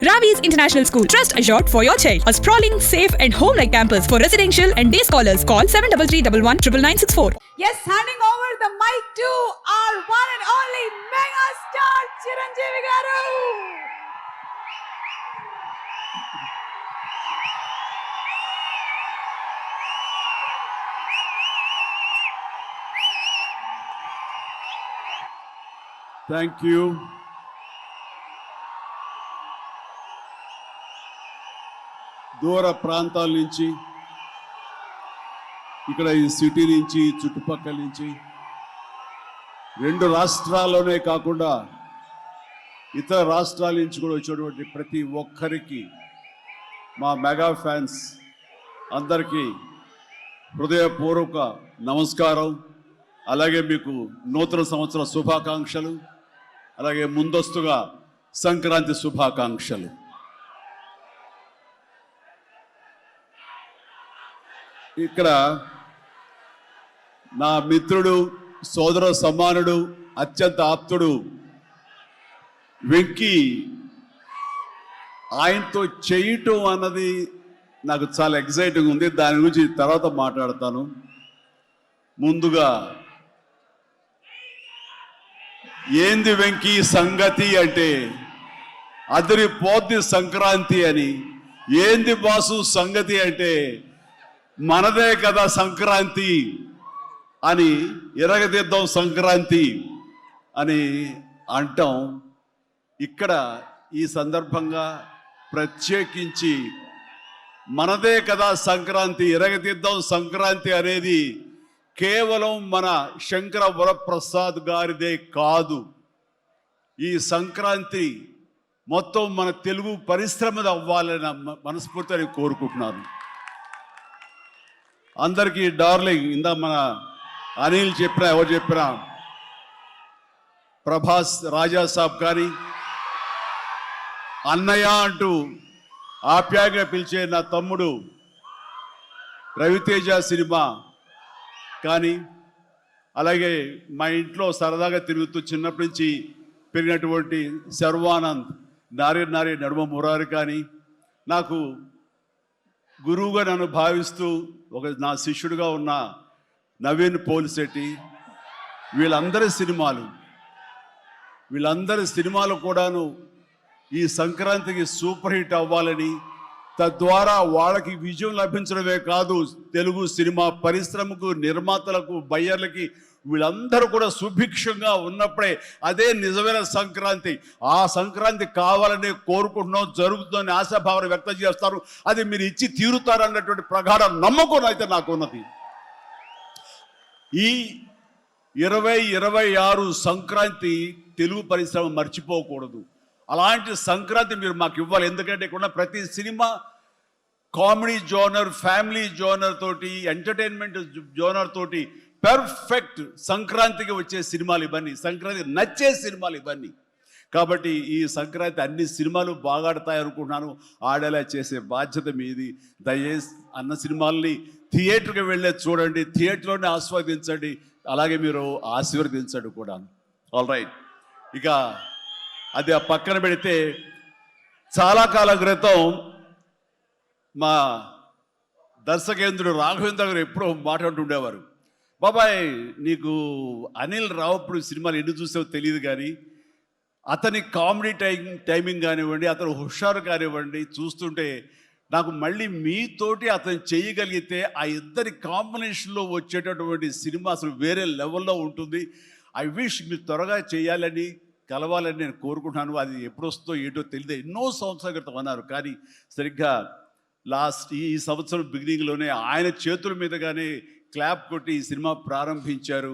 Ravi's International School. Trust assured for your child. A sprawling, safe and home-like campus for residential and day scholars. Call 7331 Yes, handing over the mic to our one and only mega star Chiranjeevi garu. Thank you. దూర ప్రాంతాల నుంచి, ఇక్కడ ఈ city నుంచి, చుట్టుపక్కల నుంచి, రెండు రాష్ట్రాల్లోనే కాకుండా ఇతర రాష్ట్రాల నుంచి కూడా వచ్చేటువంటి ప్రతి ఒక్కరికి, మా మెగా ఫ్యాన్స్ అందరికీ హృదయపూర్వక నమస్కారం. అలాగే మీకు నూతన సంవత్సర శుభాకాంక్షలు, అలాగే ముందస్తుగా సంక్రాంతి శుభాకాంక్షలు. ఇక్కడ నా మిత్రుడు, సోదర సమానుడు, అత్యంత ఆప్తుడు వెంకీ, ఆయనతో చేయటం అన్నది నాకు చాలా ఎక్సైటింగ్ ఉంది. దాని గురించి తర్వాత మాట్లాడతాను. ముందుగా ఏంది వెంకీ సంగతి అంటే అదిరిపోద్ది సంక్రాంతి అని. ఏంది బాసు సంగతి అంటే మనదే కదా సంక్రాంతి అని, ఎరగదిద్దాం సంక్రాంతి అని అంటాం. ఇక్కడ ఈ సందర్భంగా ప్రత్యేకించి మనదే కదా సంక్రాంతి, ఎరగదిద్దాం సంక్రాంతి అనేది కేవలం మన శంకర వరప్రసాద్ గారిదే కాదు. ఈ సంక్రాంతి మొత్తం మన తెలుగు పరిశ్రమది అవ్వాలని మనస్ఫూర్తిగా కోరుకుంటున్నాను. అందరికీ డార్లింగ్, ఇందా మన అనిల్ చెప్పినా, ఎవరు చెప్పినా, ప్రభాస్ రాజా సాబ్ కానీ, అన్నయ్య అంటూ ఆప్యాయంగా పిలిచే నా తమ్ముడు రవితేజ సినిమా కానీ, అలాగే మా ఇంట్లో సరదాగా తిరుగుతూ చిన్నప్పటి నుంచి పెరిగినటువంటి శర్వానంద్, నారి నడుమ మురారి కానీ, నాకు గురువుగా నన్ను భావిస్తూ నా శిష్యుడిగా ఉన్న నవీన్ పోలిశెట్టి, వీళ్ళందరి సినిమాలు కూడాను ఈ సంక్రాంతికి సూపర్ హిట్ అవ్వాలని, తద్వారా వాళ్ళకి విజయం లభించడమే కాదు, తెలుగు సినిమా పరిశ్రమకు, నిర్మాతలకు, బయ్యర్లకి వీళ్ళందరూ కూడా సుభిక్షంగా ఉన్నప్పుడే అదే నిజమైన సంక్రాంతి. ఆ సంక్రాంతి కావాలని కోరుకుంటున్నాం, జరుగుతుందని ఆశాభావన వ్యక్తం చేస్తారు. అది మీరు ఇచ్చి తీరుతారన్నటువంటి ప్రగాఢ నమ్మకం అయితే నాకు ఉన్నది. ఈ 2026 సంక్రాంతి తెలుగు పరిశ్రమ మర్చిపోకూడదు. అలాంటి సంక్రాంతి మీరు మాకు ఇవ్వాలి. ఎందుకంటే ఇక్కడ ప్రతి cinema comedy genre, family genre తోటి, ఎంటర్టైన్మెంట్ జోనర్ తోటి పర్ఫెక్ట్ సంక్రాంతికి వచ్చే సినిమాలు ఇవన్నీ, సంక్రాంతి నచ్చే సినిమాలు ఇవన్నీ. కాబట్టి ఈ సంక్రాంతి అన్ని సినిమాలు బాగా ఆడతాయి అనుకుంటున్నాను. ఆడేలా చేసే బాధ్యత మీది. దయచేసి అన్న సినిమాల్ని థియేటర్కి వెళ్ళే చూడండి, థియేటర్లోనే ఆస్వాదించండి, అలాగే మీరు ఆశీర్వదించండి కూడా. ఆల్ రైట్, ఇక అది ఆ పక్కన పెడితే, చాలా కాలం క్రితం మా దర్శకేంద్రుడు రాఘవేంద్ర గారు ఎప్పుడో మాట్లాడుతుండేవారు, బాబాయ్ నీకు అనిల్ రావుపూడి సినిమాలు ఎన్ని చూసావో తెలియదు కానీ అతని కామెడీ టైమింగ్ కానివ్వండి, అతను హుషారు కానివ్వండి, చూస్తుంటే నాకు మళ్ళీ మీతోటి అతను చేయగలిగితే ఆ ఇద్దరి కాంబినేషన్లో వచ్చేటటువంటి సినిమా అసలు వేరే లెవెల్లో ఉంటుంది. ఐ విష్ మీరు త్వరగా చేయాలని, కలవాలని నేను కోరుకుంటున్నాను. అది ఎప్పుడు వస్తుందో ఏంటో తెలియదు. ఎన్నో సంవత్సరాల క్రితం అన్నారు, కానీ సరిగ్గా ఈ సంవత్సరం బిగినింగ్లోనే ఆయన చేతుల మీదగానే క్లాప్ కొట్టి ఈ సినిమా ప్రారంభించారు.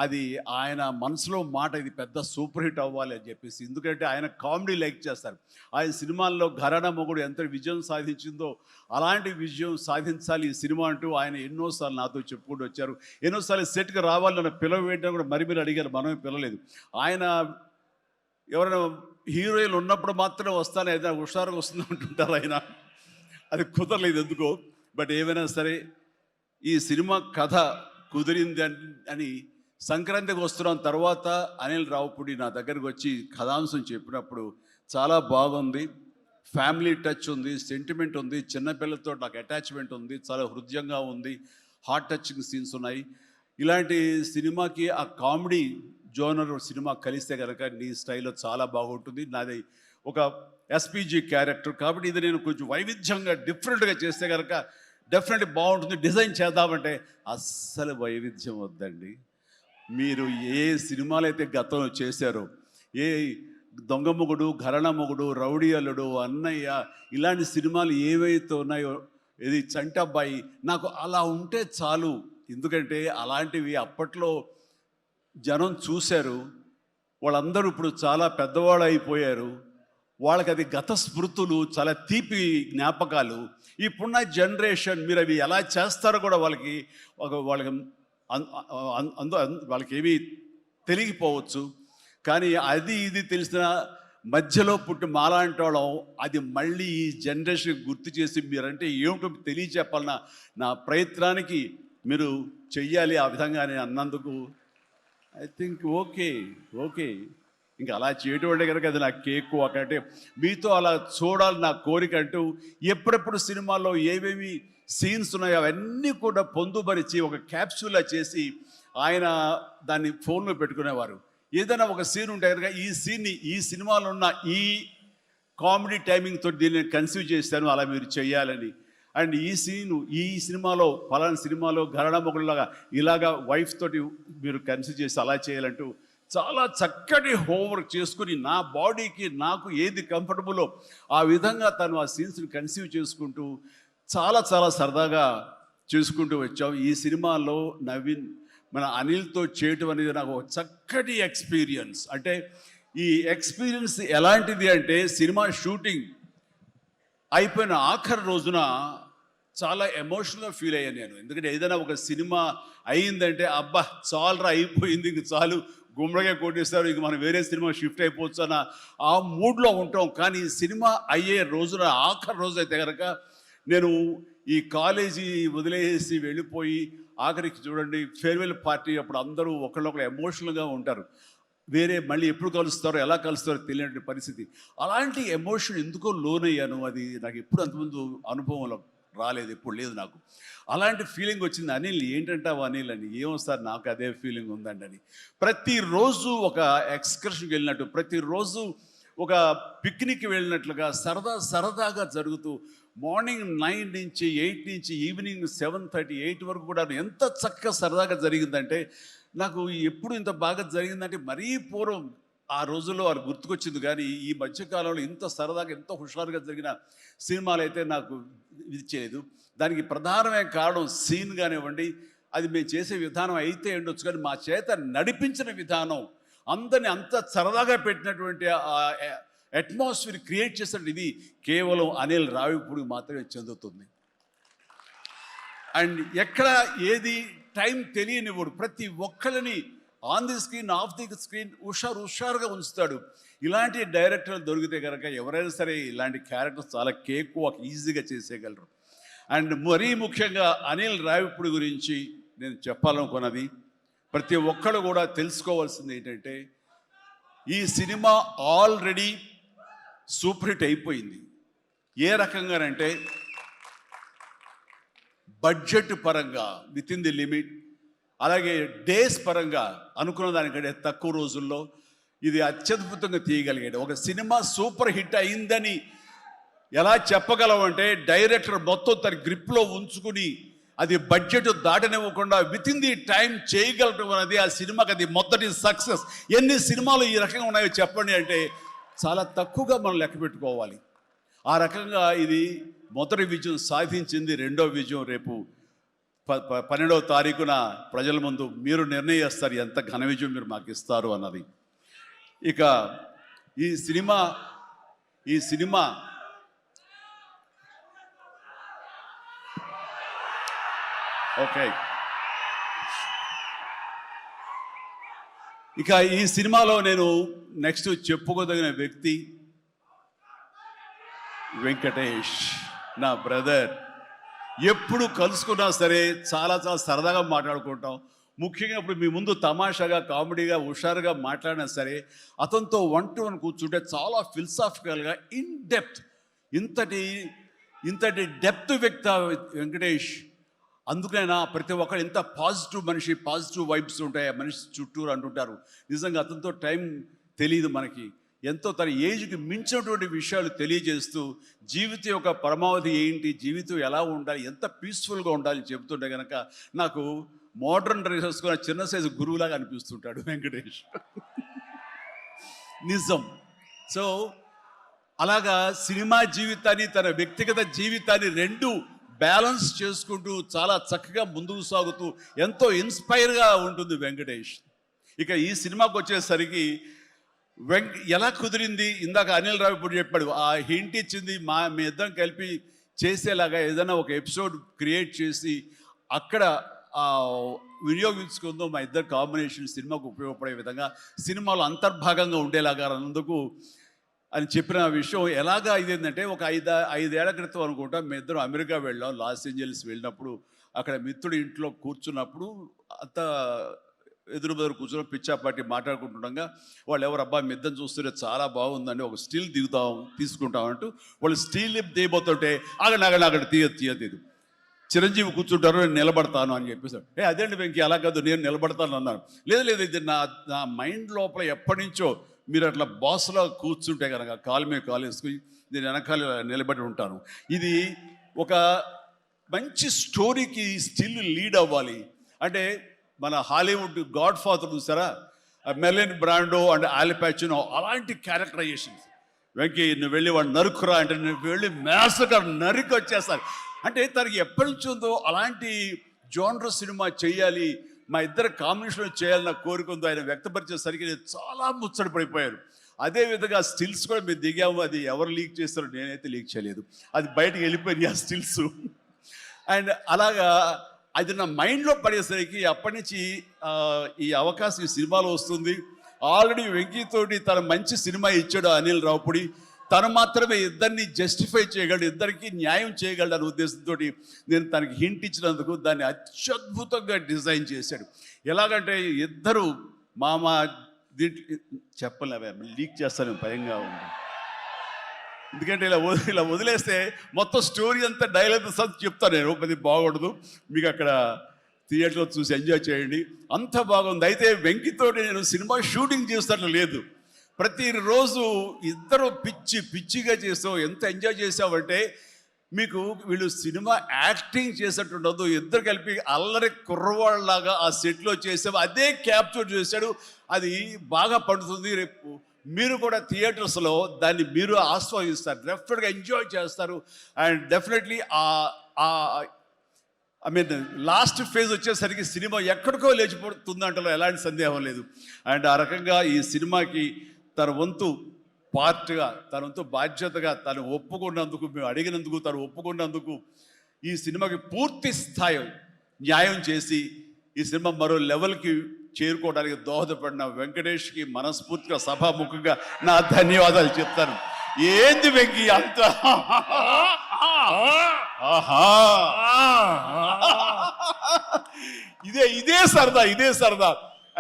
అది ఆయన మనసులో మాట, ఇది పెద్ద సూపర్ హిట్ అవ్వాలి అని చెప్పేసి. ఎందుకంటే ఆయన కామెడీ లైక్ చేస్తారు. ఆయన సినిమాల్లో ఘరానా మొగుడు ఎంత విజయం సాధించిందో అలాంటి విజయం సాధించాలి ఈ సినిమా అంటూ ఆయన ఎన్నోసార్లు నాతో చెప్పుకుంటూ వచ్చారు. ఎన్నోసార్లు సెట్కి రావాలన్న పిలవేయడం కూడా మీరు అడిగారు, మనమే పిలవలేదు. ఆయన ఎవరైనా హీరోయిన్లు ఉన్నప్పుడు మాత్రం వస్తానే, ఏదైనా హుషారుగా వస్తుంది అంటుంటారు ఆయన. అది కుదరలేదు ఎందుకో. బట్ ఏమైనా సరే ఈ సినిమా కథ కుదిరింది అని సంక్రాంతికి వస్తున్నాం తర్వాత అనిల్ రావుపూడి నా దగ్గరకు వచ్చి కథాంశం చెప్పినప్పుడు చాలా బాగుంది, ఫ్యామిలీ టచ్ ఉంది, సెంటిమెంట్ ఉంది, చిన్నపిల్లలతో నాకు అటాచ్మెంట్ ఉంది, చాలా హృదయంగా ఉంది, హార్ట్ టచింగ్ సీన్స్ ఉన్నాయి. ఇలాంటి సినిమాకి ఆ కామెడీ జోనర్ సినిమా కలిస్తే కనుక నీ స్టైల్లో చాలా బాగుంటుంది. నాది ఒక ఎస్పీజీ క్యారెక్టర్ కాబట్టి ఇది నేను కొంచెం వైవిధ్యంగా డిఫరెంట్గా చేస్తే కనుక డెఫినెట్లీ బాగుంటుంది. డిజైన్ చేద్దామంటే అస్సలు వైవిధ్యం వద్దండి. మీరు ఏ సినిమాలు అయితే గతంలో చేశారో, ఏ దొంగ మొగుడు, ఘరణ మొగుడు, రౌడీ అల్లుడు, అన్నయ్య, ఇలాంటి సినిమాలు ఏవైతే ఉన్నాయో, ఇది చంటబ్బాయి, నాకు అలా ఉంటే చాలు. ఎందుకంటే అలాంటివి అప్పట్లో జనం చూశారు, వాళ్ళందరూ ఇప్పుడు చాలా పెద్దవాళ్ళు అయిపోయారు, వాళ్ళకి అది గత స్మృతులు, చాలా తీపి జ్ఞాపకాలు. ఇప్పుడున్న జనరేషన్ మీరు అవి ఎలా చేస్తారో కూడా వాళ్ళకి వాళ్ళకి ఏమీ తెలియకపోవచ్చు. కానీ అది ఇది తెలిసిన మధ్యలో పుట్టి మాలాంటి వాళ్ళం అది మళ్ళీ ఈ జనరేషన్ గుర్తు చేసి మీరంటే ఏమిటో తెలియచెప్పాలన్న నా ప్రయత్నానికి మీరు చెయ్యాలి. ఆ విధంగా నేను అన్నందుకు ఐ థింక్ ఓకే ఇంకా అలా చేయటం అంటే కనుక అది నా కేక్ ఒకటే. మీతో అలా చూడాలి నా కోరిక అంటూ ఎప్పుడెప్పుడు సినిమాల్లో ఏవేవి సీన్స్ ఉన్నాయో అవన్నీ కూడా పొందుపరిచి ఒక క్యాప్సూల్లా చేసి ఆయన దాన్ని ఫోన్లో పెట్టుకునేవారు. ఏదైనా ఒక సీన్ ఉంటే కనుక ఈ సీన్ని ఈ సినిమాలో ఉన్న ఈ కామెడీ టైమింగ్తో దీన్ని కన్సీవ్ చేశాను, అలా మీరు చెయ్యాలని. అండ్ ఈ సీను ఈ సినిమాలో ఫలానా సినిమాలో ఘరణ మొగుడులాగా ఇలాగా వైఫ్ తోటి మీరు కన్సీవ్ చేసి అలా చేయాలంటూ చాలా చక్కటి హోంవర్క్ చేసుకుని నా బాడీకి నాకు ఏది కంఫర్టబుల్లో ఆ విధంగా తను ఆ సీన్స్ని కన్సీవ్ చేసుకుంటూ చాలా చాలా సరదాగా చేసుకుంటూ వచ్చాం. ఈ సినిమాలో నవీన్ మన అనిల్తో చేయటం అనేది నాకు ఒక చక్కటి ఎక్స్పీరియన్స్. అంటే ఈ ఎక్స్పీరియన్స్ ఎలాంటిది అంటే సినిమా షూటింగ్ అయిపోయిన ఆఖరి రోజున చాలా ఎమోషనల్గా ఫీల్ అయ్యాను నేను. ఎందుకంటే ఏదైనా ఒక సినిమా అయ్యిందంటే అబ్బా చాలరా అయిపోయింది, ఇంక చాలు, గుమ్మడిగా కొట్టేస్తారు, ఇంక మనం వేరే సినిమా షిఫ్ట్ అయిపోవచ్చు అన్న ఆ మూడ్లో ఉంటాం. కానీ సినిమా అయ్యే రోజున ఆఖరి రోజు అయితే కనుక నేను ఈ కాలేజీ వదిలేసి వెళ్ళిపోయి ఆఖరికి చూడండి ఫేర్వెల్ పార్టీ అప్పుడు అందరూ ఒకళ్ళొకరు ఎమోషనల్గా ఉంటారు. వేరే మళ్ళీ ఎప్పుడు కలుస్తారో ఎలా కలుస్తారో తెలియని పరిస్థితి. అలాంటి ఎమోషన్ ఎందుకో లోనయ్యాను. అది నాకు ఎప్పుడు అంతకుముందు అనుభవంలో రాలేదు, ఎప్పుడు లేదు నాకు. అలాంటి ఫీలింగ్ వచ్చింది. అనిల్ ఏంటంటావు అనిల్ అని. ఏమో సార్ నాకు అదే ఫీలింగ్ ఉందండి అని. ప్రతిరోజు ఒక ఎక్స్కర్షన్కి వెళ్ళినట్టు, ప్రతిరోజు ఒక పిక్నిక్కి వెళ్ళినట్లుగా సరదాగా జరుగుతూ మార్నింగ్ 9 నుంచి 8 నుంచి ఈవినింగ్ 7:30, 8 వరకు కూడా ఎంత చక్కగా సరదాగా జరిగిందంటే నాకు ఎప్పుడు ఇంత బాగా జరిగిందంటే మరీ పూర్వం ఆ రోజుల్లో అది గుర్తుకొచ్చింది. కానీ ఈ మధ్యకాలంలో ఇంత సరదాగా ఎంతో హుషారుగా జరిగిన సినిమాలు అయితే నాకు ఇది చేయలేదు. దానికి ప్రధానమైన కారణం సీన్ కానివ్వండి, అది మేము చేసే విధానం అయితే ఉండొచ్చు, కానీ మా చేత నడిపించిన విధానం, అందరినీ అంత సరదాగా పెట్టినటువంటి అట్మాస్ఫియర్ క్రియేట్ చేసినట్టు ఇది కేవలం అనిల్ రావిపూడికి మాత్రమే చెందుతుంది. అండ్ ఎక్కడ ఏది టైం తెలియనివాడు, ప్రతి ఒక్కరిని on the screen off the screen హుషారుగా ఉంచుతాడు. ఇలాంటి డైరెక్టర్లు దొరికితే కనుక ఎవరైనా సరే ఇలాంటి క్యారెక్టర్స్ చాలా ఈజీగా చేసేయగలరు. అండ్ మరీ ముఖ్యంగా అనిల్ రావిపూడి గురించి నేను చెప్పాలనుకున్నది, ప్రతి ఒక్కరు కూడా తెలుసుకోవాల్సింది ఏంటంటే ఈ సినిమా ఆల్రెడీ సూపర్ హిట్ అయిపోయింది. ఏ రకంగానంటే బడ్జెట్ పరంగా విత్ ఇన్ ది లిమిట్, అలాగే డేస్ పరంగా అనుకున్న దానికంటే తక్కువ రోజుల్లో ఇది అత్యద్భుతంగా తీయగలిగాడు. ఒక సినిమా సూపర్ హిట్ అయిందని ఎలా చెప్పగలవంటే డైరెక్టర్ మొత్తం తన గ్రిప్లో ఉంచుకుని అది బడ్జెట్ దాటనివ్వకుండా విత్ ఇన్ ది టైం చేయగలటం అనేది ఆ సినిమాకి అది మొదటి సక్సెస్. ఎన్ని సినిమాలు ఈ రకంగా ఉన్నాయో చెప్పండి అంటే చాలా తక్కువగా మనం లెక్క పెట్టుకోవాలి. ఆ రకంగా ఇది మొదటి విజయం సాధించింది. రెండో విజయం రేపు 12వ తారీఖున ప్రజల ముందు మీరు నిర్ణయిస్తారు ఎంత ఘన విజయం మీరు మాకు ఇస్తారు అన్నది. ఇక ఈ సినిమా ఓకే, ఇక ఈ సినిమాలో నేను నెక్స్ట్ చెప్పుకోదగిన వ్యక్తి వెంకటేష్, నా బ్రదర్. ఎప్పుడు కలుసుకున్నా సరే చాలా సరదాగా మాట్లాడుకుంటాం. ముఖ్యంగా ఇప్పుడు మీ ముందు తమాషాగా కామెడీగా హుషారుగా మాట్లాడినా సరే అతనితో 1-to-1 కూర్చుంటే చాలా ఫిలసాఫికల్గా ఇన్ డెప్త్ ఇంతటి డెప్త్ వ్యక్త వెంకటేష్. అందుకైనా ప్రతి ఒక్కరు ఎంత పాజిటివ్ మనిషి, పాజిటివ్ వైబ్స్ ఉంటాయి ఆ మనిషి చుట్టూరు అంటుంటారు. నిజంగా అతనితో టైం తెలియదు మనకి. ఎంతో తన ఏజ్కి మించినటువంటి విషయాలు తెలియజేస్తూ జీవితం యొక్క పరమావధి ఏంటి, జీవితం ఎలా ఉండాలి, ఎంత పీస్ఫుల్గా ఉండాలి చెబుతుంటే కనుక నాకు మోడర్న్ డ్రెస్ వేసుకున్న చిన్న సైజు గురువులాగా అనిపిస్తుంటాడు వెంకటేష్. నిజం. సో అలాగా సినిమా జీవితాన్ని, తన వ్యక్తిగత జీవితాన్ని రెండు బ్యాలెన్స్ చేసుకుంటూ చాలా చక్కగా ముందుకు సాగుతూ ఎంతో ఇన్స్పైర్గా ఉంటుంది వెంకటేష్. ఇక ఈ సినిమాకి వచ్చేసరికి ఎలా కుదిరింది, ఇందాక అనిల్ రావు ఇప్పుడు చెప్పాడు, ఆ హింట్ ఇచ్చింది మీ ఇద్దరం కలిపి చేసేలాగా ఏదైనా ఒక ఎపిసోడ్ క్రియేట్ చేసి అక్కడ వినియోగించుకుందాం, మా ఇద్దరు కాంబినేషన్ సినిమాకు ఉపయోగపడే విధంగా సినిమాలో అంతర్భాగంగా ఉండేలాగా అన్నందుకు అని చెప్పిన విషయం ఎలాగా ఇదేంటంటే, ఒక ఐదేళ్ల క్రితం అనుకుంటా మీ ఇద్దరం అమెరికా వెళ్ళాం, లాస్ ఏంజల్స్ వెళ్ళినప్పుడు అక్కడ మిత్రుడి ఇంట్లో కూర్చున్నప్పుడు అంత ఎదురు కూర్చొని పిచ్చాపాటి మాట్లాడుకుంటుండగా వాళ్ళు ఎవరు అబ్బా మీ ఇద్దరు చూస్తుంటే చాలా బాగుందండి, ఒక స్టిల్ తీసుకుంటాం అంటూ వాళ్ళు స్టిల్ తీయబోతుంటే అక్కడ తీయదు. చిరంజీవి కూర్చుంటారు, నేను నిలబడతాను అని చెప్పేసాడు. అదేంటి వెంకీ అలా కాదు, నేను నిలబడతాను అన్నాను. లేదు ఇది నా మైండ్ లోపల ఎప్పటి నుంచో మీరు అట్లా బాస్లో కూర్చుంటే కనుక కాలు మీద కాలు వేసుకుని నేను వెనకాల నిలబడి ఉంటాను. ఇది ఒక మంచి స్టోరీకి స్టిల్ లీడ్ అవ్వాలి అంటే మన హాలీవుడ్ గాడ్ ఫాదర్ చూసారా, మెర్లిన్ బ్రాండో అండ్ ఆల్ పచినో అలాంటి క్యారెక్టరైజేషన్స్. వెంకీ నువ్వు వెళ్ళి వాడు నరుకురా అంటే నువ్వు వెళ్ళి మ్యాసగా నరికి వచ్చేస్తారు. అంటే తనకి ఎప్పటి నుంచి ఉందో అలాంటి జోనర్ సినిమా చేయాలి, మా ఇద్దరు కాంబినేషన్లో చేయాలన్న కోరిక ఉందో ఆయన వ్యక్తపరిచేసరికి నేను చాలా ముచ్చట పడిపోయాను. అదేవిధంగా స్టిల్స్ కూడా మేము దిగాము, అది ఎవరు లీక్ చేస్తారో నేనైతే లీక్ చేయలేదు, అది బయటకు వెళ్ళిపోయింది ఆ స్టిల్స్. అండ్ అలాగా అది నా మైండ్లో పడేసరికి అప్పటి నుంచి ఈ అవకాశం ఈ సినిమాలో వస్తుంది. ఆల్రెడీ వెంకీతోటి తన మంచి సినిమా ఇచ్చాడు అనిల్ రావుపూడి, తను మాత్రమే ఇద్దరిని జస్టిఫై చేయగలడు, ఇద్దరికి న్యాయం చేయగలడు అనే ఉద్దేశంతో నేను తనకి హింట్ ఇచ్చినందుకు దాన్ని అత్యద్భుతంగా డిజైన్ చేశాడు. ఎలాగంటే ఇద్దరు దీంట్లో చెప్పలేవే లీక్ చేస్తాను భయంగా ఉంది, ఎందుకంటే ఇలా వదిలేస్తే మొత్తం స్టోరీ అంతా డైలాగ్ చెప్తాను నేను, అది బాగుండదు, మీకు అక్కడ థియేటర్లో చూసి ఎంజాయ్ చేయండి, అంత బాగుంది. అయితే వెంకితోటి నేను సినిమా షూటింగ్ చేస్తాను లేదు, ప్రతిరోజు ఇద్దరు పిచ్చిగా చేసావు, ఎంత ఎంజాయ్ చేసావంటే మీకు వీళ్ళు సినిమా యాక్టింగ్ చేసేట్టుండదు, ఇద్దరు కలిపి అల్లరి కుర్రవాళ్ళలాగా ఆ సెట్లో చేసావు, అదే క్యాప్చర్ చేశాడు, అది బాగా పండుతుంది. రేపు మీరు కూడా థియేటర్స్లో దాన్ని మీరు ఆస్వాదిస్తారు, డెఫినెట్గా ఎంజాయ్ చేస్తారు. And definitely I mean last phase వచ్చేసరికి సినిమా ఎక్కడికో లేచిపోతుందంటలో ఎలాంటి సందేహం లేదు. అండ్ ఆ రకంగా ఈ సినిమాకి తన వంతు పార్ట్గా, తన వంతు బాధ్యతగా తను ఒప్పుకున్నందుకు, మేము అడిగినందుకు తను ఒప్పుకున్నందుకు, ఈ సినిమాకి పూర్తి స్థాయి న్యాయం చేసి ఈ సినిమా మరో లెవెల్కి చేరుకోవడానికి దోహదపడిన వెంకటేష్కి మనస్ఫూర్తిగా సభాముఖంగా నా ధన్యవాదాలు చెప్తాను. ఏంది వెంకీ అంత ఇదే సరదా.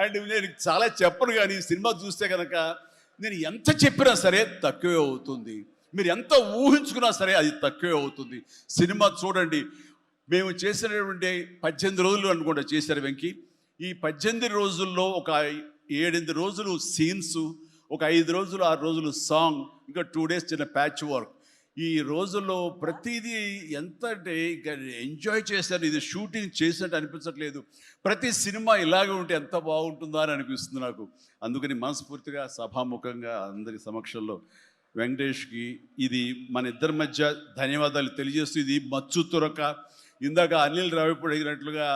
అండ్ నేను చాలా చెప్పను, కానీ సినిమా చూస్తే కనుక నేను ఎంత చెప్పినా సరే తక్కువే అవుతుంది, మీరు ఎంత ఊహించుకున్నా సరే అది తక్కువే అవుతుంది. సినిమా చూడండి, మేము చేసినటువంటి 18 రోజులు అనుకుంటా చేశారు వెంకీ. ఈ 18 రోజుల్లో ఒక 7-8 రోజులు సీన్స్, ఒక 5 రోజులు 6 రోజులు సాంగ్, ఇంకా 2 days చిన్న ప్యాచ్ వర్క్. ఈ రోజుల్లో ప్రతిదీ ఎంత అంటే ఎంజాయ్ చేశారు, ఇది షూటింగ్ చేసినట్టు అనిపించట్లేదు. ప్రతి సినిమా ఇలాగే ఉంటే ఎంత బాగుంటుందా అని అనిపిస్తుంది నాకు. అందుకని మనస్ఫూర్తిగా సభాముఖంగా అందరి సమక్షంలో వెంకటేష్కి ఇది మన ఇద్దరి మధ్య ధన్యవాదాలు తెలియజేస్తూ, ఇది మచ్చు తురక. ఇందాక అనిల్ రావిపూడి అడిగినట్లుగా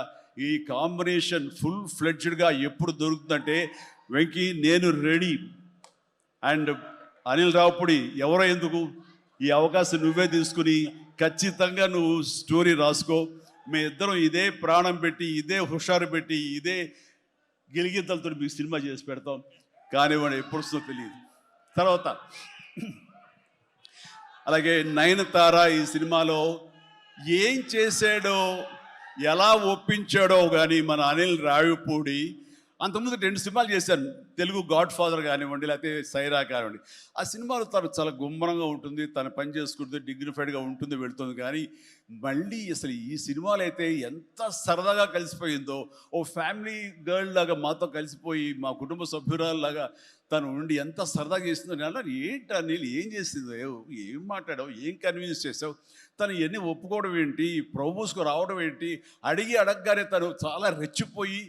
ఈ కాంబినేషన్ ఫుల్ ఫ్లెడ్జ్డ్గా ఎప్పుడు దొరుకుతుందంటే వెంకీ నేను రెడీ. అండ్ అనిల్ రావిపూడి ఎవరో ఎందుకు, ఈ అవకాశం నువ్వే తీసుకుని ఖచ్చితంగా నువ్వు స్టోరీ రాసుకో. మీ ఇద్దరం ఇదే ప్రాణం పెట్టి, ఇదే హుషారు పెట్టి, ఇదే గిలిగిద్దలతో మీకు సినిమా చేసి పెడతాం. కానివ్వండి, ఎప్పుడు వస్తుందో తెలియదు. తర్వాత అలాగే నయనతార ఈ సినిమాలో ఏం చేశాడో, ఎలా ఒప్పించాడో కానీ మన అనిల్ రావిపూడి అంతకుముందు 2 సినిమాలు చేశాను, తెలుగు గాడ్ ఫాదర్ కానివ్వండి, లేకపోతే సైరా కానివ్వండి. ఆ సినిమాలో తను చాలా గుమ్మరంగా ఉంటుంది, తను పని చేసుకుంటుంది, డిగ్నిఫైడ్గా ఉంటుంది, వెళుతుంది. కానీ మళ్ళీ అసలు ఈ సినిమాలో అయితే ఎంత సరదాగా కలిసిపోయిందో, ఓ ఫ్యామిలీ గర్ల్ లాగా మాతో కలిసిపోయి మా కుటుంబ సభ్యురాల్లాగా తను ఉండి ఎంత సరదాగా చేసిందో. నేను అన్నాను, ఏంటి అనిల్ ఏం చేసిందో, ఏం మాట్లాడావు, ఏం కన్విన్స్ చేసావు, తను ఇవన్నీ ఒప్పుకోవడం ఏంటి, ప్రపోజ్కు రావడం ఏంటి, అడగగానే తను చాలా రెచ్చిపోయి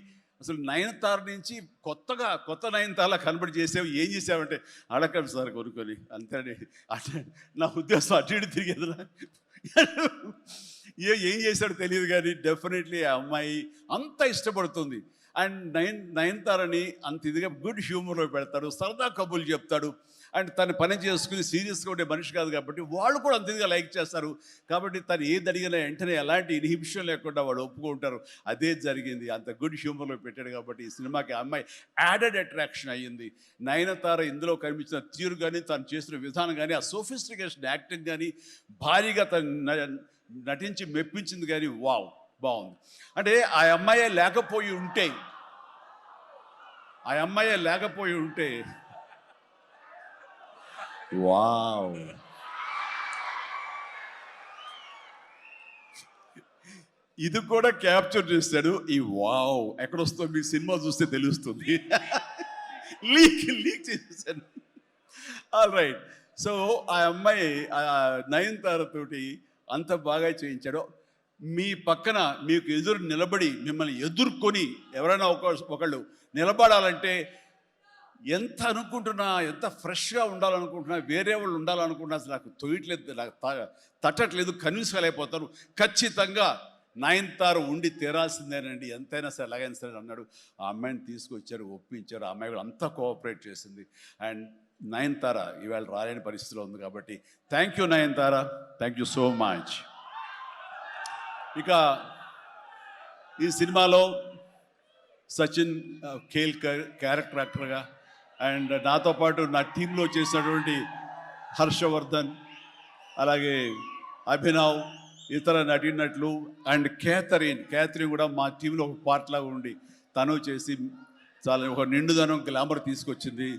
అసలు నయనతార నుంచి కొత్త నయనతారలా కనబడి చేసావు, ఏం చేసావంటే అడగండి సార్ కొనుక్కొని అంతే. అంటే నా ఉద్దేశం అటు ఇటు తిరిగేదిరా. ఏం చేశాడో తెలియదు, కానీ డెఫినెట్లీ ఆ అమ్మాయి అంత ఇష్టపడుతుంది. అండ్ నయనతారని అంత ఇదిగా గుడ్ హ్యూమర్లో పెడతాడు, సరదా కబుర్లు చెప్తాడు. అండ్ తను పని చేసుకుని సీరియస్గా ఉండే మనిషి కాదు కాబట్టి వాళ్ళు కూడా అంత ఇదిగా లైక్ చేస్తారు. కాబట్టి తను ఏది అడిగినా వెంటనే ఎలాంటి ఇన్హిబిషన్ లేకుండా వాళ్ళు ఒప్పుకుంటారు. అదే జరిగింది, అంత గుడ్ హ్యూమర్లో పెట్టాడు కాబట్టి ఈ సినిమాకి ఆ అమ్మాయి యాడెడ్ అట్రాక్షన్ అయ్యింది. నయనతార ఇందులో కనిపించిన తీరు కానీ, తను చేసిన విధానం కానీ, ఆ సోఫిస్టికేషన్ యాక్టింగ్ కానీ, భారీగా తను నటించి మెప్పించింది. కానీ వావ్ బాగుంది. అంటే ఆ అమ్మాయే లేకపోయి ఉంటే వావ్, ఇది కూడా క్యాప్చర్ చేశాడు. ఈ వావ్ ఎక్కడొస్తో మీ సినిమా చూస్తే తెలుస్తుంది. లీక్ చేసేసాను. All right. సో ఆ అమ్మాయి నయనతార తోటి అంత బాగా చేయించాడు. మీ పక్కన మీకు ఎదురు నిలబడి మిమ్మల్ని ఎదుర్కొని ఎవరైనా ఒకళ్ళు నిలబడాలంటే ఎంత అనుకుంటున్నా, ఎంత ఫ్రెష్గా ఉండాలనుకుంటున్నా, వేరే వాళ్ళు ఉండాలనుకుంటున్నా అసలు నాకు తొయ్యట్లేదు, నాకు తట్టట్లేదు, కన్విన్స్ కాలేకపోతారు. ఖచ్చితంగా నయనతార ఉండి తీరాల్సిందేనండి, ఎంతైనా సరే ఎలాగైనా సరే అన్నాడు. ఆ అమ్మాయిని తీసుకొచ్చారు, ఒప్పించారు. ఆ అమ్మాయి కూడా అంతా కోఆపరేట్ చేసింది. అండ్ నయనతార ఇవాళ రాలేని పరిస్థితిలో ఉంది కాబట్టి thank you Nayanthara, thank you so much. ఇక ఈ సినిమాలో సచిన్ కేల్కర్ క్యారెక్టర్ యాక్టర్గా, అండ్ నాతో పాటు నా టీంలో చేసినటువంటి హర్షవర్ధన్, అలాగే అభినవ్, ఇతర నటీనటులు, అండ్ క్యాథరిన్ కూడా మా టీంలో ఒక పార్ట్ లాగా ఉండి తను చేసి చాలా ఒక నిండుదనం గ్లామర్ తీసుకొచ్చింది.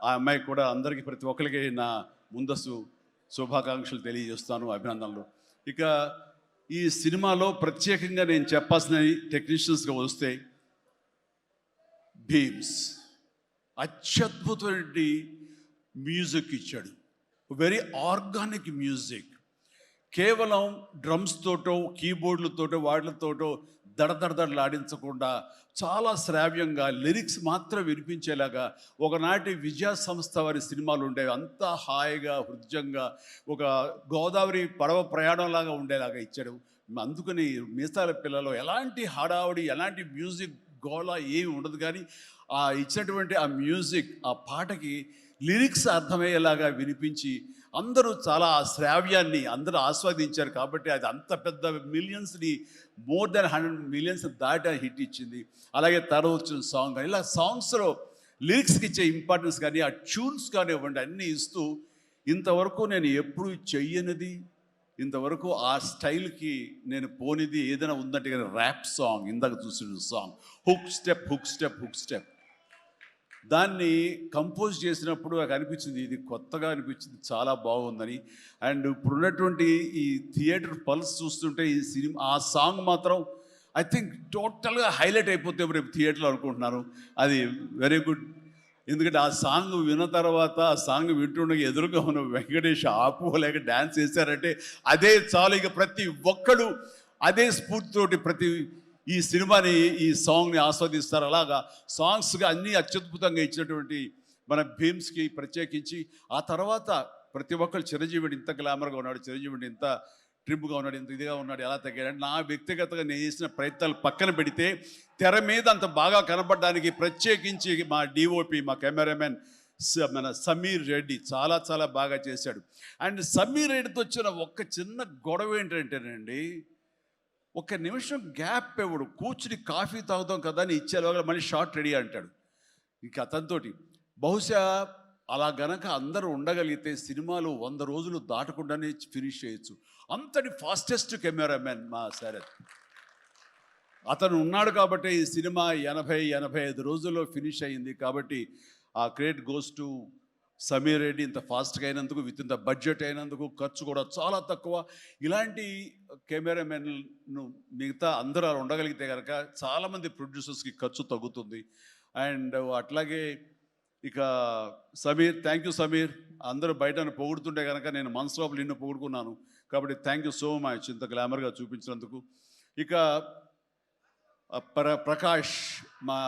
ఆ అమ్మాయి కూడా అందరికీ ప్రతి ఒక్కరికి నా ముందస్తు శుభాకాంక్షలు తెలియజేస్తాను, అభినందనలు. ఇక ఈ సినిమాలో ప్రత్యేకంగా నేను చెప్పాల్సిన టెక్నీషియన్స్గా వస్తే, భీమ్స్ అత్యద్భుతమైన మ్యూజిక్ ఇచ్చాడు, వెరీ ఆర్గానిక్ మ్యూజిక్. కేవలం డ్రమ్స్ తోటో కీబోర్డులతోటో వాటితోటో దడదడలాడించకుండా చాలా శ్రావ్యంగా లిరిక్స్ మాత్రం వినిపించేలాగా ఒకనాటి విజయ సంస్థ వారి సినిమాలు ఉండేవి, అంతా హాయిగా హృద్యంగా ఒక గోదావరి పడవ ప్రయాణంలాగా ఉండేలాగా ఇచ్చాడు. అందుకని మీసాల పిల్లలో ఎలాంటి హడావుడి, ఎలాంటి మ్యూజిక్ గోళ ఏమి ఉండదు. కానీ ఆ ఇచ్చినటువంటి ఆ మ్యూజిక్, ఆ పాటకి లిరిక్స్ అర్థమయ్యేలాగా వినిపించి అందరూ చాలా ఆ శ్రావ్యాన్ని అందరూ ఆస్వాదించారు. కాబట్టి అది అంత పెద్ద మిలియన్స్ని, మోర్ దెన్ 100 మిలియన్స్ దాటి హిట్ ఇచ్చింది. అలాగే తర్వాత వచ్చిన సాంగ్ కానీ, ఇలా సాంగ్స్లో లిరిక్స్కి ఇచ్చే ఇంపార్టెన్స్ కానీ, ఆ ట్యూన్స్ కానివ్వండి, అన్నీ ఇస్తూ ఇంతవరకు నేను ఎప్పుడు చెయ్యనిది, ఇంతవరకు ఆ స్టైల్కి నేను పోనిది ఏదైనా ఉందంటే కానీ ర్యాప్ సాంగ్, ఇందాక చూసిన సాంగ్ హుక్ స్టెప్ దాన్ని కంపోజ్ చేసినప్పుడు నాకు అనిపించింది, ఇది కొత్తగా అనిపించింది, చాలా బాగుందని. అండ్ ఇప్పుడున్నటువంటి ఈ థియేటర్ పల్స్ చూస్తుంటే ఈ సినిమా ఆ సాంగ్ మాత్రం ఐ థింక్ టోటల్గా హైలైట్ అయిపోతే రేపు థియేటర్లో అనుకుంటున్నాను. అది వెరీ గుడ్. ఎందుకంటే ఆ సాంగ్ విన్న తర్వాత, ఆ సాంగ్ వింటుండగా ఎదురుగా ఉన్న వెంకటేష్ ఆపుకోలేక డ్యాన్స్ చేశారంటే అదే చాలు. ఇక ప్రతి ఒక్కడు అదే స్ఫూర్తితోటి ప్రతి ఈ సినిమాని, ఈ సాంగ్ని ఆస్వాదిస్తారు. అలాగా సాంగ్స్గా అన్నీ అత్యద్భుతంగా ఇచ్చినటువంటి మన భీమ్స్కి ప్రత్యేకించి, ఆ తర్వాత ప్రతి ఒక్కరు చిరంజీవిడి ఇంత గ్లామర్గా ఉన్నాడు, చిరంజీవిడి ఇంత ట్రిమ్గా ఉన్నాడు, ఇంత ఇదిగా ఉన్నాడు, ఎలా తగ్గాడు. నా వ్యక్తిగతంగా నేను చేసిన ప్రయత్నాలు పక్కన పెడితే తెర మీద అంత బాగా కనపడడానికి ప్రత్యేకించి మా డిఓపి, మా కెమెరామెన్ మన సమీర్ రెడ్డి చాలా చాలా బాగా చేశాడు. అండ్ సమీర్ రెడ్డితో వచ్చిన ఒక్క చిన్న గొడవ ఏంటంటేనండి, ఒక నిమిషం గ్యాప్ ఇవ్వడు, కూర్చుని కాఫీ తాగుతాం కదా అని ఇచ్చేలోగా మళ్ళీ షార్ట్ రెడీ అంటాడు. ఇంక అతనితోటి బహుశా అలా గనక అందరూ ఉండగలిగితే సినిమాలు 100 రోజులు దాటకుండానే ఫినిష్ చేయొచ్చు. అంతటి ఫాస్టెస్ట్ కెమెరామెన్ మా శరత్. అతను ఉన్నాడు కాబట్టి ఈ సినిమా 80-85 రోజుల్లో ఫినిష్ అయ్యింది. కాబట్టి ఆ credit goes to Sameer Reddy. ఇంత ఫాస్ట్గా అయినందుకు, విత్ ఇన్ ద బడ్జెట్ అయినందుకు, ఖర్చు కూడా చాలా తక్కువ. ఇలాంటి కెమెరామెన్ను మిగతా అందరూ అలా ఉండగలిగితే కనుక చాలామంది ప్రొడ్యూసర్స్కి ఖర్చు తగ్గుతుంది. అండ్ అట్లాగే ఇక సమీర్, థ్యాంక్ యూ సమీర్. అందరూ బయట పొగుడుతుంటే కనుక నేను మనసులో నిన్ను పొగుడుకున్నాను. కాబట్టి థ్యాంక్ యూ సో మచ్ ఇంత గ్లామర్గా చూపించినందుకు. ఇక ప్రకాష్, మా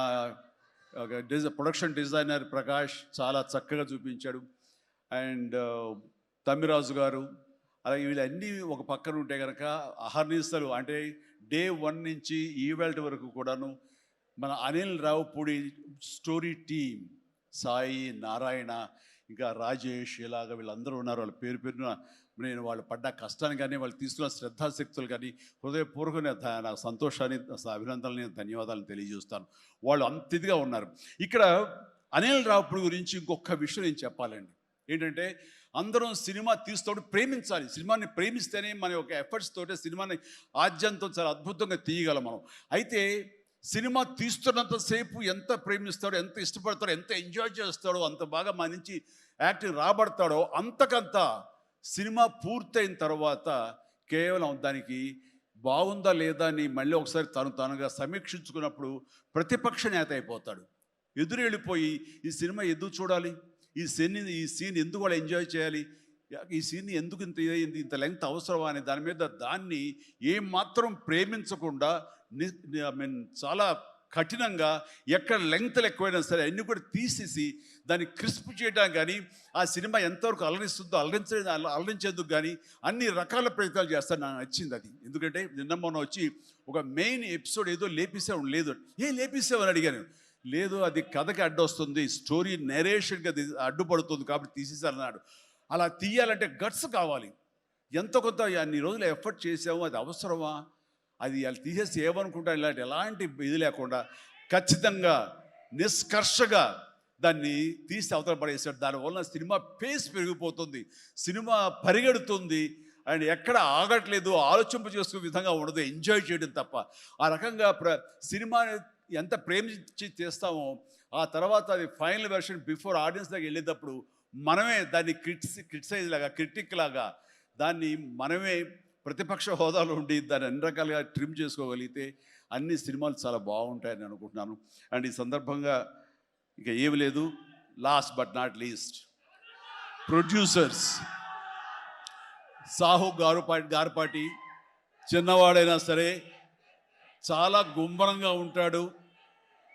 ప్రొడక్షన్ డిజైనర్ ప్రకాష్ చాలా చక్కగా చూపించాడు. అండ్ తమ్మిరాజు గారు, అలాగే వీళ్ళన్నీ ఒక పక్కన ఉంటే కనుక అహర్నిశలు అంటే డే 1 నుంచి ఈవెల్ట్ వరకు కూడాను మన అనిల్ రావుపూడి స్టోరీ టీమ్, సాయి, నారాయణ, ఇంకా రాజేష్, ఇలాగ వీళ్ళందరూ ఉన్నారు. వాళ్ళ పేరు పేరున నేను వాళ్ళు పడ్డ కష్టాన్ని కానీ, వాళ్ళు తీసుకున్న శ్రద్ధాశక్తులు కానీ హృదయపూర్వకంగా నాకు సంతోషాన్ని, అభినందనలు, ధన్యవాదాలను తెలియజేస్తాను. వాళ్ళు అంత ఇదిగా ఉన్నారు. ఇక్కడ అనిల్ రావుపూడి గురించి ఇంకొక విషయం నేను చెప్పాలండి. ఏంటంటే అందరం సినిమా తీస్తూ ప్రేమించాలి. సినిమాని ప్రేమిస్తేనే మన యొక్క ఎఫర్ట్స్ తోటే సినిమాని ఆద్యంతం చాలా అద్భుతంగా తీయగలం మనం. అయితే సినిమా తీస్తున్నంతసేపు ఎంత ప్రేమిస్తాడో, ఎంత ఇష్టపడతాడో, ఎంత ఎంజాయ్ చేస్తాడో, అంత బాగా మన నుంచి యాక్టింగ్ రాబడతాడో, అంతకంత సినిమా పూర్తయిన తర్వాత కేవలం దానికి బాగుందా లేదా అని మళ్ళీ ఒకసారి తనుగా సమీక్షించుకున్నప్పుడు ప్రతిపక్ష నేత అయిపోతాడు. ఎదురు వెళ్ళిపోయి ఈ సినిమా ఎందుకు చూడాలి, ఈ సీన్ ఎందుకు వాళ్ళు ఎంజాయ్ చేయాలి, ఈ సీన్ ఎందుకు ఇంత ఇదైంది, ఇంత లెంగ్త్ అవసరమా అని దాని మీద దాన్ని ఏమాత్రం ప్రేమించకుండా చాలా కఠినంగా ఎక్కడ లెంగ్త్లు ఎక్కువైనా సరే అన్నీ కూడా తీసేసి దాన్ని క్రిస్ప్ చేయడానికి కానీ, ఆ సినిమా ఎంతవరకు అలరిస్తుందో అలరించేందుకు కానీ అన్ని రకాల ప్రయత్నాలు చేస్తాను. నాకు నచ్చింది అది. ఎందుకంటే నిన్న మొన్న వచ్చి ఒక మెయిన్ ఎపిసోడ్ ఏదో లేపేసావు, లేదు లేపేసావు అని అడిగాను. లేదు, అది కథకి అడ్డొస్తుంది, స్టోరీ నెరేషన్గా అడ్డుపడుతుంది కాబట్టి తీసేసారన్నాడు. అలా తీయాలంటే గట్స్ కావాలి. ఎంత కొంత అన్ని రోజులు ఎఫర్ట్ చేసాము, అది అవసరమా, అది వాళ్ళు తీసేసి ఏమనుకుంటారు, ఎలాంటి ఇది లేకుండా ఖచ్చితంగా నిష్కర్షగా దాన్ని తీసి అవతల పడేసాడు. దానివల్ల సినిమా పేస్ పెరిగిపోతుంది, సినిమా పరిగెడుతుంది, అండ్ ఎక్కడ ఆగట్లేదు, ఆలోచింప చేసుకునే విధంగా ఉండదు, ఎంజాయ్ చేయడం తప్ప. ఆ రకంగా సినిమా ఎంత ప్రేమించి చేస్తామో ఆ తర్వాత అది ఫైనల్ వెర్షన్ బిఫోర్ ఆడియన్స్ దగ్గర వెళ్ళేటప్పుడు మనమే దాన్ని క్రిటిసైజ్ లాగా, క్రిటిక్ లాగా దాన్ని మనమే ప్రతిపక్ష హోదాలో ఉండి దాన్ని అన్ని రకాలుగా ట్రిమ్ చేసుకోగలిగితే అన్ని సినిమాలు చాలా బాగుంటాయని అనుకుంటున్నాను. అండ్ ఈ సందర్భంగా ఇక ఏమి లేదు, last but not least producers Sahu Garapati చిన్నవాడైనా సరే చాలా గుంభరంగా ఉంటాడు.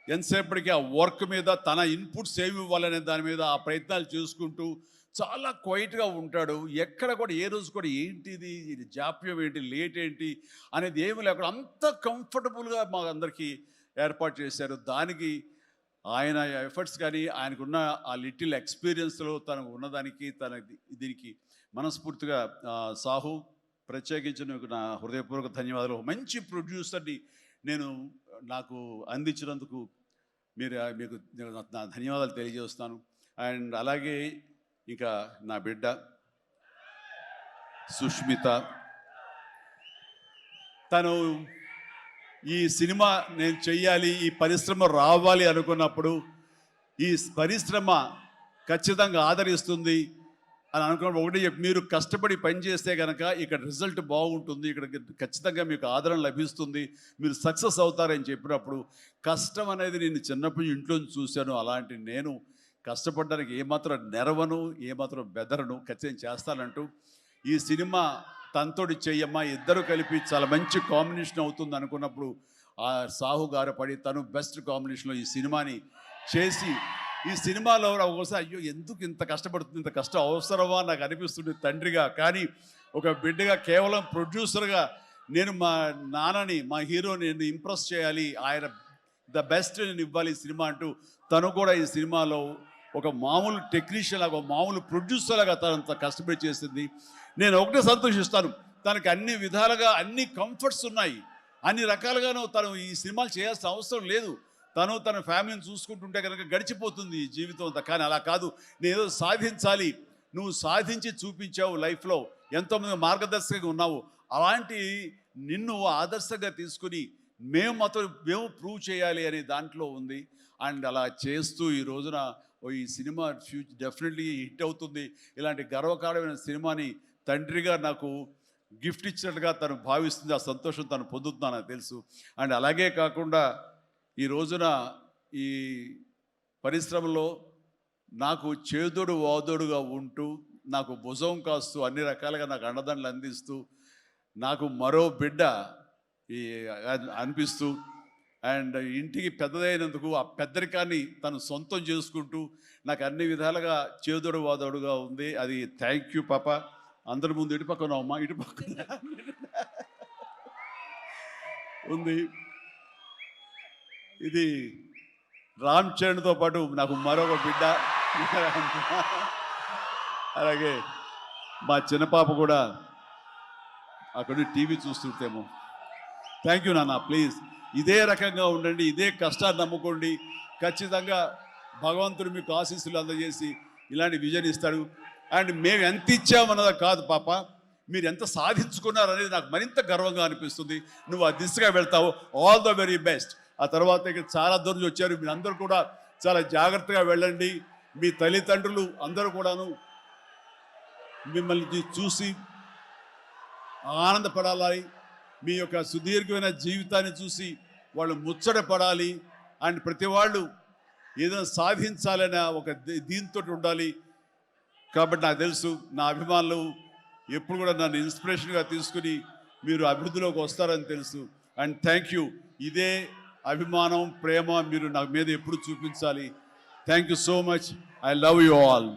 ఎంతసేపటికి ఆ వర్క్ మీద తన ఇన్పుట్స్ ఏమి ఇవ్వాలనే దాని మీద ఆ ప్రయత్నాలు చేసుకుంటూ చాలా క్వైట్గా ఉంటాడు. ఎక్కడ కూడా ఏ రోజు కూడా ఏంటిది, ఇది జాప్యం ఏంటి, లేట్ ఏంటి అనేది ఏమి లేకుండా అంత కంఫర్టబుల్గా మా అందరికీ ఏర్పాటు చేశారు. దానికి ఆయన ఎఫర్ట్స్ కానీ ఆయనకున్న ఆ లిటిల్ ఎక్స్పీరియన్స్లో తనకు ఉన్నదానికి దీనికి మనస్ఫూర్తిగా సాహు ప్రత్యేకించి నా హృదయపూర్వక ధన్యవాదాలు. మంచి ప్రొడ్యూసర్ని నాకు అందించినందుకు మీకు నా ధన్యవాదాలు తెలియజేస్తాను. అండ్ అలాగే ఇక నా బిడ్డ సుష్మిత, తను ఈ సినిమా నేను చెయ్యాలి, ఈ పరిశ్రమ రావాలి అనుకున్నప్పుడు ఈ పరిశ్రమ ఖచ్చితంగా ఆదరిస్తుంది అని అనుకున్నప్పుడు ఒకటి మీరు కష్టపడి పనిచేస్తే కనుక ఇక్కడ రిజల్ట్ బాగుంటుంది, ఇక్కడ ఖచ్చితంగా మీకు ఆదరణ లభిస్తుంది, మీరు సక్సెస్ అవుతారని చెప్పినప్పుడు కష్టం అనేది నేను చిన్నప్పుడు ఇంట్లో చూశాను. అలాంటి నేను కష్టపడడానికి ఏమాత్రం నెరవను, ఏమాత్రం బెదరను, ఖచ్చితంగా చేస్తానంటూ ఈ సినిమా తనతోటి చెయ్యమ్మా, ఇద్దరు కలిపి చాలా మంచి కాంబినేషన్ అవుతుంది అనుకున్నప్పుడు ఆ సాహు గారు తను బెస్ట్ కాంబినేషన్లో ఈ సినిమాని చేసి ఈ సినిమాలో ఒకసారి అయ్యో ఎందుకు ఇంత కష్టపడుతుంది, ఇంత కష్టం అవసరమా నాకు అనిపిస్తుంది తండ్రిగా. కానీ ఒక బిడ్డగా కేవలం ప్రొడ్యూసర్గా నేను మా నాన్నని, మా హీరోని నేను ఇంప్రెస్ చేయాలి, ఆయన ద బెస్ట్ నేను ఇవ్వాలి ఈ సినిమా అంటూ తను కూడా ఈ సినిమాలో ఒక మామూలు టెక్నీషియన్ లాగా, ఒక మామూలు ప్రొడ్యూసర్ లాగా తనంత కష్టపడి చేసింది. నేను ఒకటే సంతోషిస్తాను, తనకి అన్ని విధాలుగా అన్ని కంఫర్ట్స్ ఉన్నాయి, అన్ని రకాలుగాను తను ఈ సినిమాలు చేయాల్సిన అవసరం లేదు. తన ఫ్యామిలీని చూసుకుంటుంటే కనుక గడిచిపోతుంది ఈ జీవితం అంతా. కానీ అలా కాదు, నేనేదో సాధించాలి, నువ్వు సాధించి చూపించావు, లైఫ్లో ఎంతోమంది మార్గదర్శకంగా ఉన్నావు, అలాంటి నిన్ను ఆదర్శంగా తీసుకుని మేము ప్రూవ్ చేయాలి అనే దాంట్లో ఉంది. అండ్ అలా చేస్తూ ఈ రోజున ఈ సినిమా డెఫినెట్లీ హిట్ అవుతుంది. ఇలాంటి గర్వకారణమైన సినిమాని తండ్రిగా నాకు గిఫ్ట్ ఇచ్చినట్టుగా తను భావిస్తుంది. ఆ సంతోషం తను పొందుతున్నాను నాకు తెలుసు. అండ్ అలాగే కాకుండా ఈ రోజున ఈ పరిశ్రమలో నాకు చేదోడు వాదోడుగా ఉంటూ, నాకు భుజం కాస్తూ, అన్ని రకాలుగా నాకు అండదండలు అందిస్తూ, నాకు మరో బిడ్డ ఈ అనిపిస్తూ, అండ్ ఇంటికి పెద్దదైనందుకు ఆ పెద్దరికాన్ని తను సొంతం చేసుకుంటూ నాకు అన్ని విధాలుగా చేదోడు వాదోడుగా ఉంది. అది థ్యాంక్ యూ పాప. అందరి ముందు ఇటు పక్కన అమ్మా, ఇటు పక్కన ఉంది. ఇది రామ్ చరణ్తో పాటు నాకు మరొక బిడ్డ. అలాగే మా చిన్న పాప కూడా అక్కడ టీవీ చూస్తుంటేమో. థ్యాంక్ యూ నాన్న. ప్లీజ్ ఇదే రకంగా ఉండండి, ఇదే కష్టాన్ని నమ్ముకోండి. ఖచ్చితంగా భగవంతుడు మీకు ఆశీస్సులు అందజేసి ఇలాంటి విజన్ ఇస్తాడు. అండ్ మేము ఎంత ఇచ్చామన్నది కాదు పాప, మీరు ఎంత సాధించుకున్నారు అనేది నాకు మరింత గర్వంగా అనిపిస్తుంది. నువ్వు ఆ దిశగా వెళ్తావు. All the very best. ఆ తర్వాత ఇక్కడ చాలా దూరం నుంచి వచ్చారు. మీరందరూ కూడా చాలా జాగ్రత్తగా వెళ్ళండి. మీ తల్లిదండ్రులు అందరూ కూడాను మిమ్మల్ని చూసి ఆనందపడాలి. మీ యొక్క సుదీర్ఘమైన జీవితాన్ని చూసి వాళ్ళు ముచ్చటపడాలి. అండ్ ప్రతి వాళ్ళు ఏదైనా సాధించాలనే ఒక దీంతో ఉండాలి. కాబట్టి నాకు తెలుసు నా అభిమానులు ఎప్పుడు కూడా నన్ను ఇన్స్పిరేషన్గా తీసుకుని మీరు అభివృద్ధిలోకి వస్తారని తెలుసు. And thank you. ఇదే అభిమానం, ప్రేమ మీరు నా మీద ఎప్పుడు చూపించాలి. Thank you so much. I love you all.